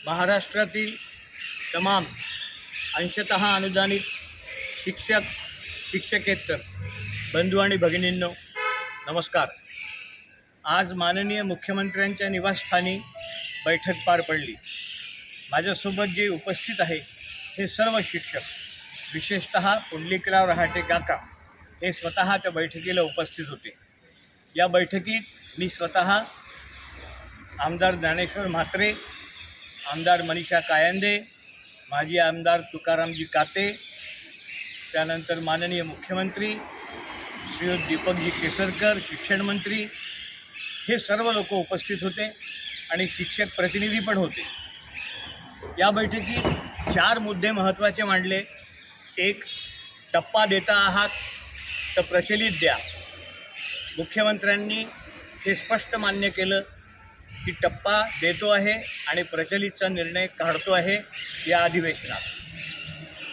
महाराष्ट्रातील तमाम अंशतः अनुदानित शिक्षक शिक्षकेतर बंधू आणि भगिनींनो नमस्कार। आज माननीय मुख्यमंत्र्यांच्या निवासस्थानी बैठक पार पडली। माझ्यासोबत जे उपस्थित आहे हे सर्व शिक्षक, विशेषतः पुंडलिकराव रहाटे काका हे स्वतः त्या बैठकीला उपस्थित होते। या बैठकीत मी स्वतः आमदार ज्ञानेश्वर म्हात्रे, आमदार मनीषा कायंदे, माजी आमदार तुकारामजी काते, त्यानंतर माननीय मुख्यमंत्री श्रीयुत दीपकजी केसरकर, शिक्षण मंत्री, हे सर्व लोक उपस्थित होते आणि शिक्षक प्रतिनिधी पण होते। या बैठकीत 4 मुद्दे महत्त्वाचे मांडले। एक, टप्पा देता आहात तर प्रचलित द्या। मुख्यमंत्र्यांनी हे स्पष्ट मान्य केलं की टप्पा देतो आहे आणि प्रचलितचा निर्णय काढतो आहे या अधिवेशनात।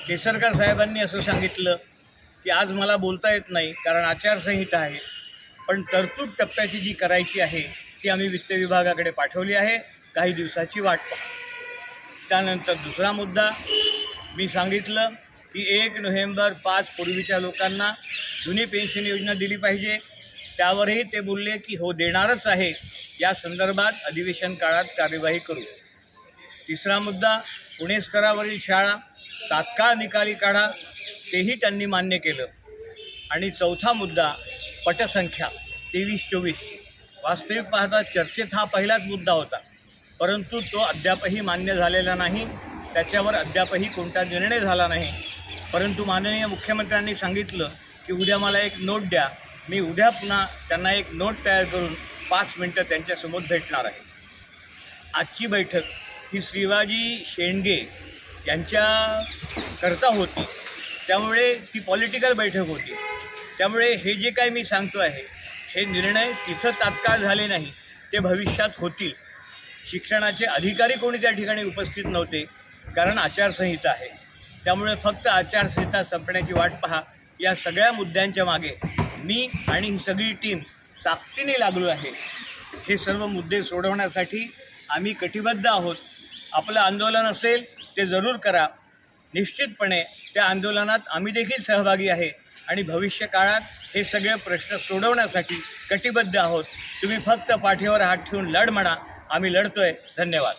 केसरकर साहेबांनी असं सांगितलं की आज मला बोलता येत नाही कारण आचारसंहिता आहे, पण तरतूद टप्प्याची जी करायची आहे ती आम्ही वित्त विभागाकडे पाठवली आहे, काही दिवसाची वाट पहा। त्यानंतर दुसरा मुद्दा मी सांगितलं की 1 नोव्हेंबर 5 पूर्वीच्या लोकांना जुनी पेन्शन योजना दिली पाहिजे। त्यावरही ते बोलले की हो देणारच आहे, या संदर्भात अधिवेशन काळात कार्यवाही करू। तिसरा मुद्दा, पुणे स्तरावरील शाळा तात्काळ निकाली काढा, तेही त्यांनी मान्य केलं। आणि चौथा मुद्दा, पटसंख्या 23-24। वास्तविक पाहता चर्चेत हा पहिलाच मुद्दा होता, परंतु तो अद्यापही मान्य झालेला नाही, त्याच्यावर अद्यापही कोणता निर्णय झाला नाही। परंतु माननीय मुख्यमंत्र्यांनी सांगितलं की उद्या मला एक नोट द्या, मी उद्या पुन्हा त्यांना एक नोट तयार करून 5 मिनटं त्यांच्यासमोर भेटणार आहे। आजची बैठक ही श्रीवाजी शेंडगे यांच्याकरता होती, त्यामुळे ती पॉलिटिकल बैठक होती। त्यामुळे हे जे काही मी सांगतो आहे हे निर्णय तिथं तात्काळ झाले नाही, ते भविष्यात होतील। शिक्षणाचे अधिकारी कोणी त्या ठिकाणी उपस्थित नव्हते कारण आचारसंहिता आहे, त्यामुळे फक्त आचारसंहिता संपण्याची वाट पहा। या सगळ्या मुद्द्यांच्या मागे मी आणि ही सगळी टीम ताकदीने लागलो आहे। हे सर्व मुद्दे सोडवण्यासाठी आम्ही कटिबद्ध आहोत। आपलं आंदोलन असेल ते जरूर करा, निश्चितपणे त्या आंदोलनात आम्ही देखील सहभागी आहे आणि भविष्य काळात हे सगळे प्रश्न सोडवण्यासाठी कटिबद्ध आहोत। तुम्ही फक्त पाठीवर हात ठेवून लढ म्हणा, आम्ही लढतोय। धन्यवाद।